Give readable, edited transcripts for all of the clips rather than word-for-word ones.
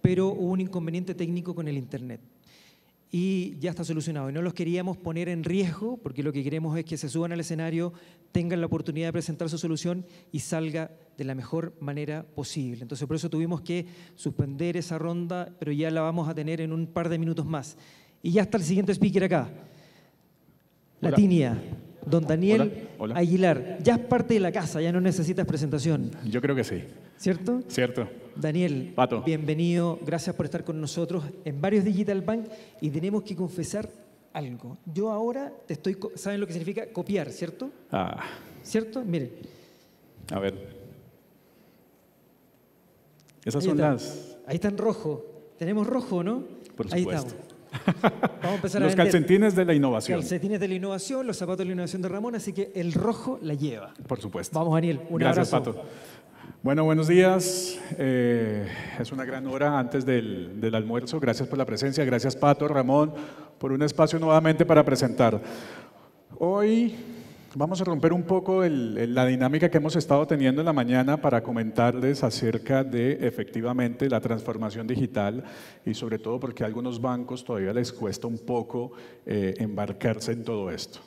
pero hubo un inconveniente técnico con el Internet. Y ya está solucionado. Y no los queríamos poner en riesgo, porque lo que queremos es que se suban al escenario, tengan la oportunidad de presentar su solución y salga de la mejor manera posible. Entonces, por eso tuvimos que suspender esa ronda, pero ya la vamos a tener en un par de minutos más. Y ya está el siguiente speaker acá. Hola. Latinia, don Daniel Hola. Hola. Aguilar. Ya es parte de la casa, ya no necesitas presentación. Yo creo que sí. ¿Cierto? Cierto. Daniel, Pato. bienvenido, gracias por estar con nosotros en varios Digital Bank y tenemos que confesar algo. Yo ahora ¿saben lo que significa copiar, cierto? ¿Cierto? Miren. A ver. Esas Ahí son está. las... Ahí está en rojo. Tenemos rojo, ¿no? Por Ahí supuesto. estamos. Vamos a empezar Los a vender calcetines de la innovación. calcetines de la innovación, los zapatos de la innovación de Ramón, así que el rojo la lleva. Por supuesto. Vamos, Daniel, un Gracias, abrazo. Pato. Bueno, buenos días. Es una gran hora antes del almuerzo. Gracias por la presencia. Gracias, Pato, Ramón, por un espacio nuevamente para presentar. Hoy vamos a romper un poco la dinámica que hemos estado teniendo en la mañana para comentarles acerca de efectivamente la transformación digital y sobre todo porque a algunos bancos todavía les cuesta un poco embarcarse en todo esto.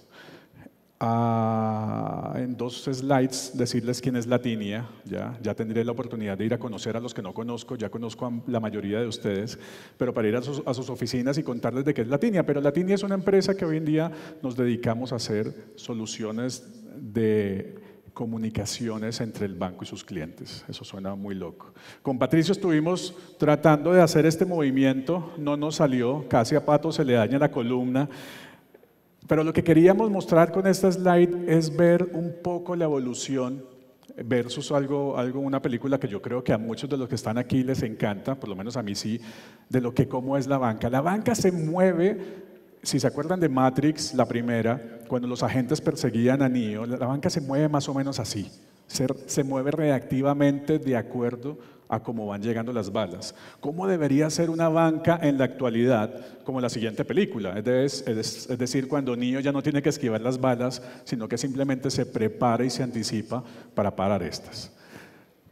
En 2 slides decirles quién es Latinia, ya tendré la oportunidad de ir a conocer a los que no conozco, ya conozco a la mayoría de ustedes, pero para ir a sus oficinas y contarles de qué es Latinia. Pero Latinia es una empresa que hoy en día nos dedicamos a hacer soluciones de comunicaciones entre el banco y sus clientes. Eso suena muy loco. Con Patricio estuvimos tratando de hacer este movimiento, no nos salió, casi a Pato se le daña la columna. Pero lo que queríamos mostrar con esta slide es ver un poco la evolución versus una película que yo creo que a muchos de los que están aquí les encanta, por lo menos a mí sí, de cómo es la banca. La banca se mueve, si se acuerdan de Matrix, la primera, cuando los agentes perseguían a Neo, la banca se mueve más o menos así, se mueve reactivamente de acuerdo a cómo van llegando las balas. ¿Cómo debería ser una banca en la actualidad? Como la siguiente película, es decir, cuando Neo ya no tiene que esquivar las balas, sino que simplemente se prepara y se anticipa para parar estas.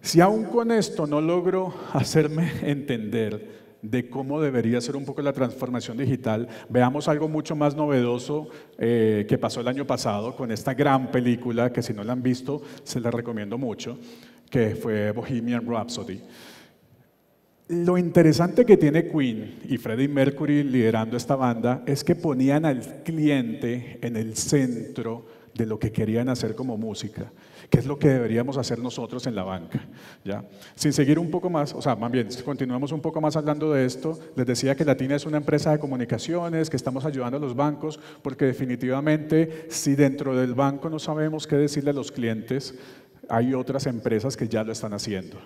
Si aún con esto no logro hacerme entender de cómo debería ser un poco la transformación digital, veamos algo mucho más novedoso que pasó el año pasado con esta gran película que si no la han visto, se la recomiendo mucho, que fue Bohemian Rhapsody. Lo interesante que tiene Queen y Freddie Mercury liderando esta banda es que ponían al cliente en el centro de lo que querían hacer como música, que es lo que deberíamos hacer nosotros en la banca, ¿ya? Sin seguir un poco más, o sea, más bien, continuamos un poco más hablando de esto, les decía que Latinia es una empresa de comunicaciones, que estamos ayudando a los bancos, porque definitivamente si dentro del banco no sabemos qué decirle a los clientes, hay otras empresas que ya lo están haciendo.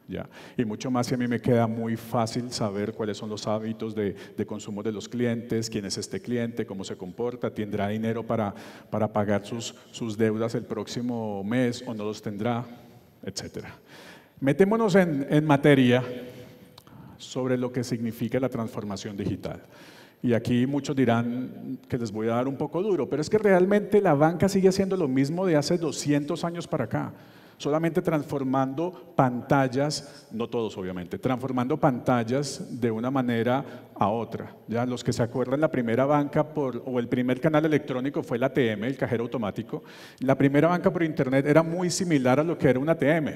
¿Ya? Y mucho más si a mí me queda muy fácil saber cuáles son los hábitos de consumo de los clientes, quién es este cliente, cómo se comporta, tendrá dinero para pagar sus deudas el próximo mes o no los tendrá, etc. Metémonos en materia sobre lo que significa la transformación digital. Y aquí muchos dirán que les voy a dar un poco duro, pero es que realmente la banca sigue haciendo lo mismo de hace 200 años para acá. Solamente transformando pantallas, no todos obviamente, transformando pantallas de una manera a otra. Ya los que se acuerdan, la primera banca o el primer canal electrónico fue el ATM, el cajero automático. La primera banca por internet era muy similar a lo que era un ATM.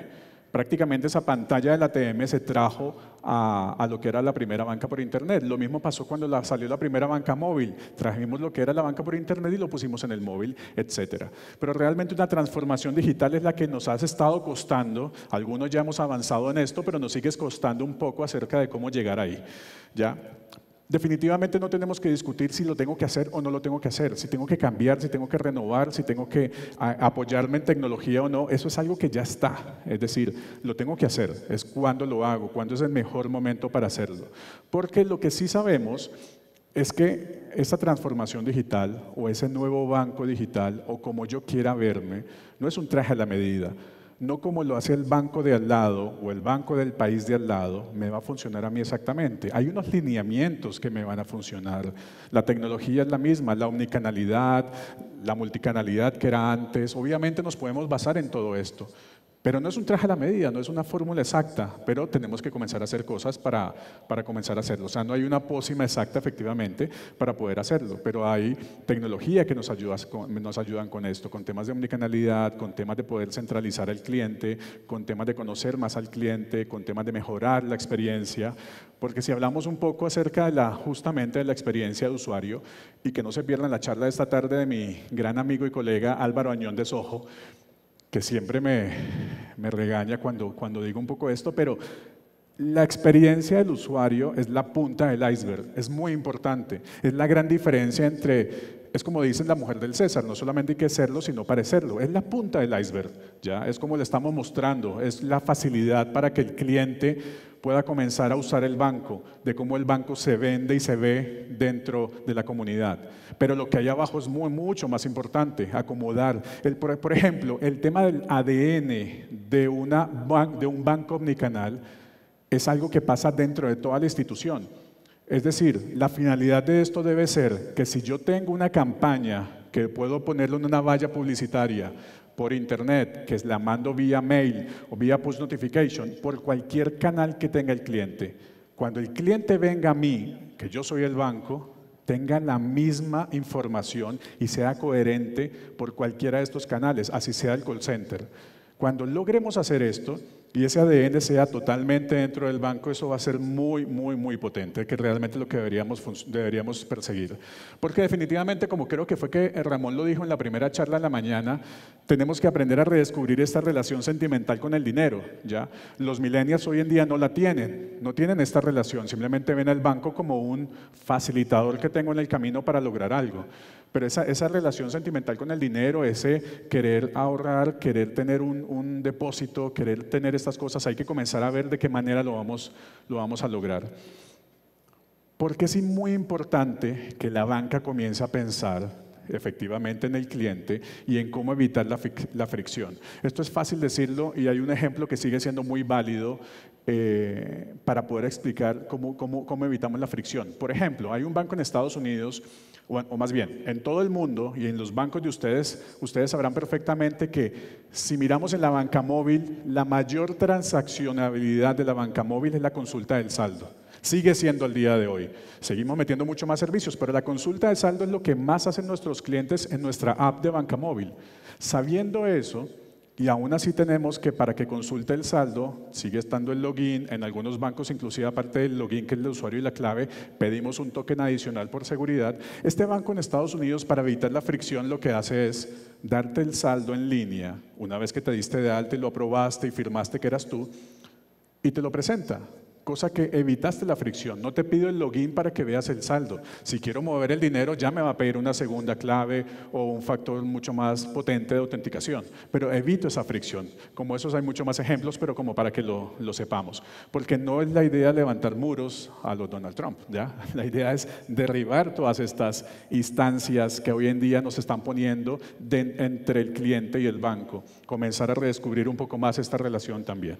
Prácticamente esa pantalla del ATM se trajo a lo que era la primera banca por internet. Lo mismo pasó cuando salió la primera banca móvil. Trajimos lo que era la banca por internet y lo pusimos en el móvil, etc. Pero realmente una transformación digital es la que nos ha estado costando. Algunos ya hemos avanzado en esto, pero nos sigue costando un poco acerca de cómo llegar ahí. ¿Ya? Definitivamente no tenemos que discutir si lo tengo que hacer o no lo tengo que hacer, si tengo que cambiar, si tengo que renovar, si tengo que apoyarme en tecnología o no. Eso es algo que ya está, es decir, lo tengo que hacer, es cuándo lo hago, cuándo es el mejor momento para hacerlo. Porque lo que sí sabemos es que esta transformación digital o ese nuevo banco digital o como yo quiera verme, no es un traje a la medida. No como lo hace el banco de al lado o el banco del país de al lado, me va a funcionar a mí exactamente. Hay unos lineamientos que me van a funcionar. La tecnología es la misma, la omnicanalidad, la multicanalidad que era antes. Obviamente nos podemos basar en todo esto, Pero no es un traje a la medida, no es una fórmula exacta, pero tenemos que comenzar a hacer cosas para comenzar a hacerlo. O sea, no hay una pócima exacta, efectivamente, para poder hacerlo, pero hay tecnología que nos ayudan con esto, con temas de omnicanalidad, con temas de poder centralizar al cliente, con temas de conocer más al cliente, con temas de mejorar la experiencia, porque si hablamos un poco acerca de justamente de la experiencia de usuario, y que no se pierdan la charla de esta tarde de mi gran amigo y colega Álvaro Añón de Soho, que siempre me regaña cuando digo un poco esto, pero la experiencia del usuario es la punta del iceberg, es muy importante, es la gran diferencia es como dicen la mujer del César, no solamente hay que serlo, sino parecerlo, es la punta del iceberg, ¿ya? Es como le estamos mostrando, es la facilidad para que el cliente pueda comenzar a usar el banco, de cómo el banco se vende y se ve dentro de la comunidad. Pero lo que hay abajo es mucho más importante, acomodar. Por ejemplo, el tema del ADN de un banco omnicanal es algo que pasa dentro de toda la institución. Es decir, la finalidad de esto debe ser que si yo tengo una campaña que puedo ponerle en una valla publicitaria por internet, que la mando vía mail o vía push notification, por cualquier canal que tenga el cliente, cuando el cliente venga a mí, que yo soy el banco, tenga la misma información y sea coherente por cualquiera de estos canales, así sea el call center. Cuando logremos hacer esto y ese ADN sea totalmente dentro del banco, eso va a ser muy potente, que realmente lo que deberíamos perseguir. Porque definitivamente, como creo que fue que Ramón lo dijo en la primera charla en la mañana, tenemos que aprender a redescubrir esta relación sentimental con el dinero, ¿ya? Los millennials hoy en día no la tienen, no tienen esta relación, simplemente ven al banco como un facilitador que tengo en el camino para lograr algo. Pero esa relación sentimental con el dinero, ese querer ahorrar, querer tener un depósito, querer tener estas cosas, hay que comenzar a ver de qué manera lo vamos a lograr. Porque es muy importante que la banca comience a pensar efectivamente en el cliente y en cómo evitar la fricción. Esto es fácil decirlo y hay un ejemplo que sigue siendo muy válido para poder explicar cómo evitamos la fricción. Por ejemplo, hay un banco en Estados Unidos, o más bien, en todo el mundo y en los bancos de ustedes sabrán perfectamente que si miramos en la banca móvil, la mayor transaccionabilidad de la banca móvil es la consulta del saldo. Sigue siendo el día de hoy. Seguimos metiendo mucho más servicios, pero la consulta del saldo es lo que más hacen nuestros clientes en nuestra app de banca móvil. Sabiendo eso, y aún así tenemos que para que consulte el saldo, sigue estando el login, en algunos bancos inclusive aparte del login que es el usuario y la clave, pedimos un token adicional por seguridad. Este banco en Estados Unidos, para evitar la fricción, lo que hace es darte el saldo en línea, una vez que te diste de alta y lo aprobaste y firmaste que eras tú, y te lo presenta. Cosa que evitaste la fricción, no te pido el login para que veas el saldo. Si quiero mover el dinero ya me va a pedir una segunda clave o un factor mucho más potente de autenticación, pero evito esa fricción. Como esos hay muchos más ejemplos, pero como para que lo sepamos. Porque no es la idea levantar muros a los Donald Trump, ¿ya? La idea es derribar todas estas instancias que hoy en día nos están poniendo entre el cliente y el banco. Comenzar a redescubrir un poco más esta relación también.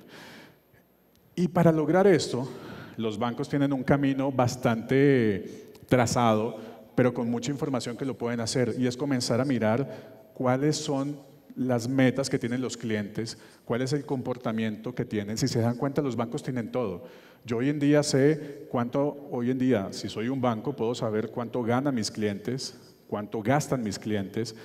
Y para lograr esto, los bancos tienen un camino bastante trazado, pero con mucha información que lo pueden hacer, y es comenzar a mirar cuáles son las metas que tienen los clientes, cuál es el comportamiento que tienen. Si se dan cuenta, los bancos tienen todo. Yo hoy en día sé si soy un banco, puedo saber cuánto ganan mis clientes, cuánto gastan mis clientes,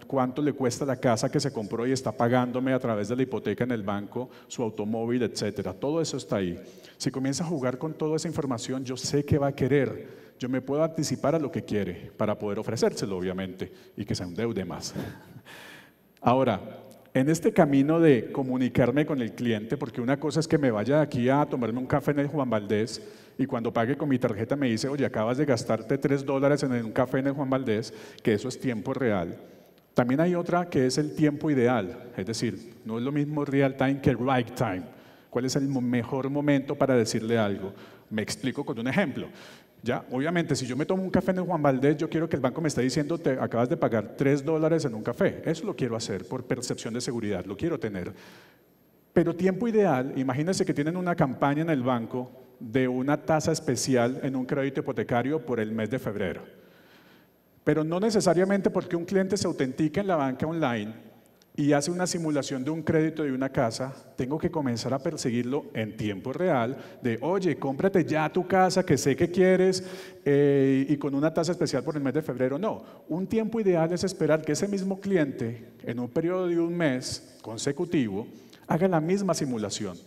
cuánto le cuesta la casa que se compró y está pagándome a través de la hipoteca en el banco, su automóvil, etcétera. Todo eso está ahí. Si comienza a jugar con toda esa información, yo sé qué va a querer. Yo me puedo anticipar a lo que quiere para poder ofrecérselo, obviamente, y que se endeude más. Ahora, en este camino de comunicarme con el cliente, porque una cosa es que me vaya aquí a tomarme un café en el Juan Valdez y cuando pague con mi tarjeta me dice, oye, acabas de gastarte $3 en un café en el Juan Valdez, que eso es tiempo real. También hay otra que es el tiempo ideal, es decir, no es lo mismo real time que right time. ¿Cuál es el mejor momento para decirle algo? Me explico con un ejemplo. Ya, obviamente, si yo me tomo un café en el Juan Valdez, yo quiero que el banco me esté diciendo, te acabas de pagar $3 en un café. Eso lo quiero hacer por percepción de seguridad, lo quiero tener. Pero tiempo ideal, imagínense que tienen una campaña en el banco de una tasa especial en un crédito hipotecario por el mes de febrero. Pero no necesariamente porque un cliente se autentique en la banca online, y hace una simulación de un crédito de una casa, tengo que comenzar a perseguirlo en tiempo real, de oye, cómprate ya tu casa que sé que quieres y con una tasa especial por el mes de febrero. No, un tiempo ideal es esperar que ese mismo cliente en un periodo de un mes consecutivo haga la misma simulación.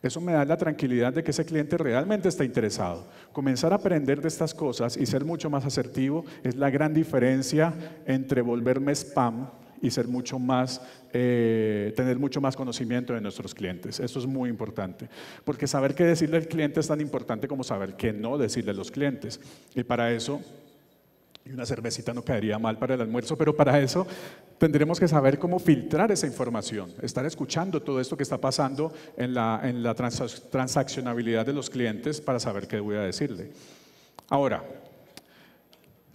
Eso me da la tranquilidad de que ese cliente realmente está interesado. Comenzar a aprender de estas cosas y ser mucho más asertivo es la gran diferencia entre volverme spam y ser mucho más, tener mucho más conocimiento de nuestros clientes. Eso es muy importante, porque saber qué decirle al cliente es tan importante como saber qué no decirle a los clientes. Y para eso, y una cervecita no caería mal para el almuerzo, pero para eso tendremos que saber cómo filtrar esa información, estar escuchando todo esto que está pasando en la transaccionabilidad de los clientes para saber qué voy a decirle. Ahora,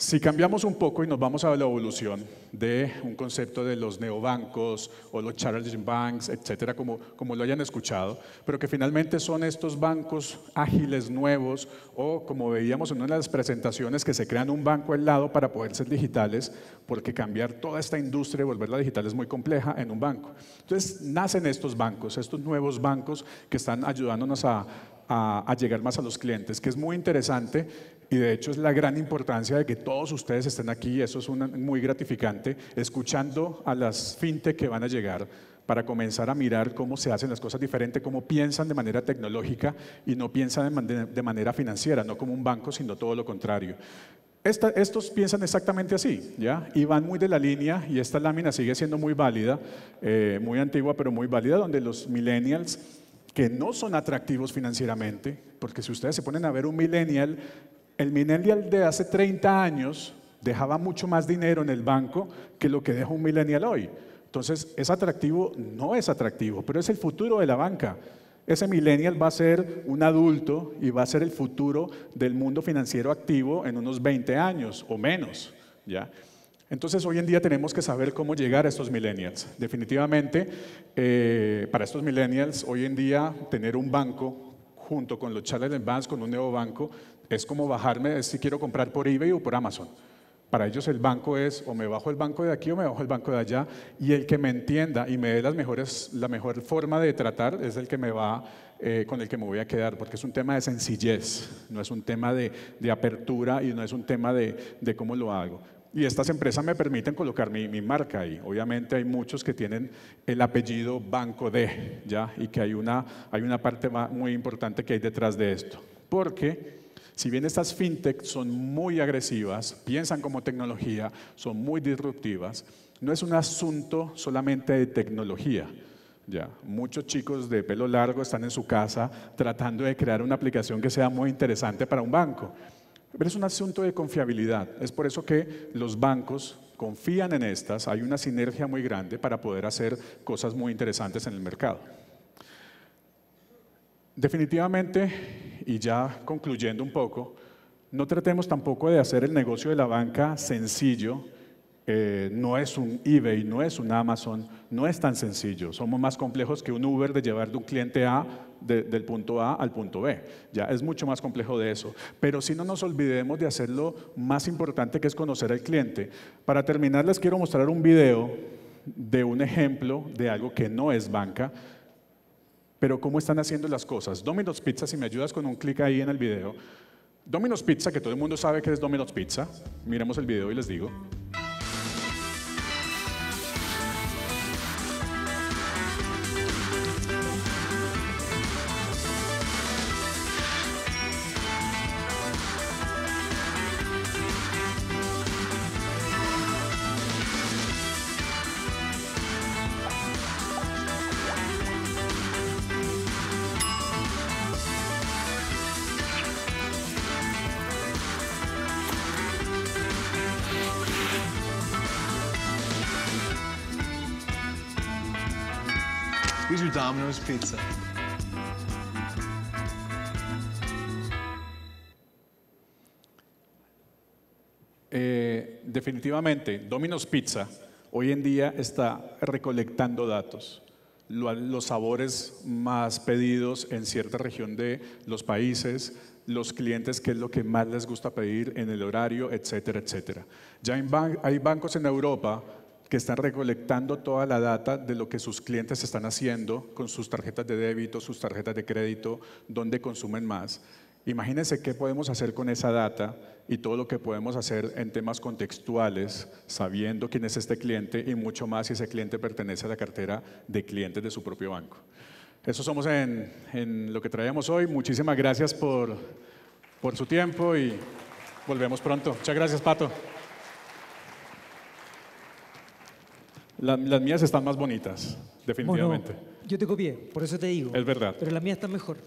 si cambiamos un poco y nos vamos a la evolución de un concepto de los neobancos o los challenging banks, etcétera, como lo hayan escuchado, pero que finalmente son estos bancos ágiles nuevos o como veíamos en una de las presentaciones que se crean un banco al lado para poder ser digitales, porque cambiar toda esta industria y volverla digital es muy compleja en un banco. Entonces nacen estos bancos, estos nuevos bancos que están ayudándonos a llegar más a los clientes, que es muy interesante. Y de hecho es la gran importancia de que todos ustedes estén aquí, eso es muy gratificante, escuchando a las fintech que van a llegar para comenzar a mirar cómo se hacen las cosas diferente, cómo piensan de manera tecnológica y no piensan de manera financiera, no como un banco, sino todo lo contrario. Estos piensan exactamente así, ¿ya? Y van muy de la línea, y esta lámina sigue siendo muy válida, muy antigua pero muy válida, donde los millennials, que no son atractivos financieramente, porque si ustedes se ponen a ver un millennial, el millennial de hace 30 años dejaba mucho más dinero en el banco que lo que deja un millennial hoy. Entonces, ¿es atractivo? No es atractivo, pero es el futuro de la banca. Ese millennial va a ser un adulto y va a ser el futuro del mundo financiero activo en unos 20 años o menos, ¿ya? Entonces, hoy en día tenemos que saber cómo llegar a estos millennials. Definitivamente, para estos millennials, hoy en día, tener un banco junto con los challenger banks, con un nuevo banco, es como bajarme, si quiero comprar por eBay o por Amazon. Para ellos el banco es o me bajo el banco de aquí o me bajo el banco de allá, y el que me entienda y me dé la mejor forma de tratar es el que con el que me voy a quedar, porque es un tema de sencillez, no es un tema de apertura y no es un tema de cómo lo hago. Y estas empresas me permiten colocar mi marca ahí. Obviamente hay muchos que tienen el apellido Banco D, ¿ya? Y que hay una parte muy importante que hay detrás de esto. Porque si bien estas fintech son muy agresivas, piensan como tecnología, son muy disruptivas, no es un asunto solamente de tecnología. Ya, muchos chicos de pelo largo están en su casa tratando de crear una aplicación que sea muy interesante para un banco. Pero es un asunto de confiabilidad. Es por eso que los bancos confían en estas, hay una sinergia muy grande para poder hacer cosas muy interesantes en el mercado. Definitivamente, y ya concluyendo un poco, no tratemos tampoco de hacer el negocio de la banca sencillo. No es un eBay, no es un Amazon, no es tan sencillo. Somos más complejos que un Uber de llevar de un cliente A, del punto A al punto B. Ya es mucho más complejo de eso. Pero si no nos olvidemos de hacer lo más importante, que es conocer al cliente. Para terminar, les quiero mostrar un video de un ejemplo de algo que no es banca, pero cómo están haciendo las cosas. Domino's Pizza, si me ayudas con un clic ahí en el video. Domino's Pizza, que todo el mundo sabe que es Domino's Pizza. Miremos el video y les digo. Here's your Domino's Pizza. Definitivamente, Domino's Pizza hoy en día está recolectando datos, los sabores más pedidos en cierta región de los países, los clientes, qué es lo que más les gusta pedir en el horario, etcétera, etcétera. Ya hay bancos en Europa que están recolectando toda la data de lo que sus clientes están haciendo con sus tarjetas de débito, sus tarjetas de crédito, dónde consumen más. Imagínense qué podemos hacer con esa data y todo lo que podemos hacer en temas contextuales, sabiendo quién es este cliente y mucho más si ese cliente pertenece a la cartera de clientes de su propio banco. Eso somos en lo que traíamos hoy. Muchísimas gracias por su tiempo y volvemos pronto. Muchas gracias, Pato. Las mías están más bonitas, definitivamente. Bueno, yo te copié, por eso te digo. Es verdad. Pero la mía está mejor.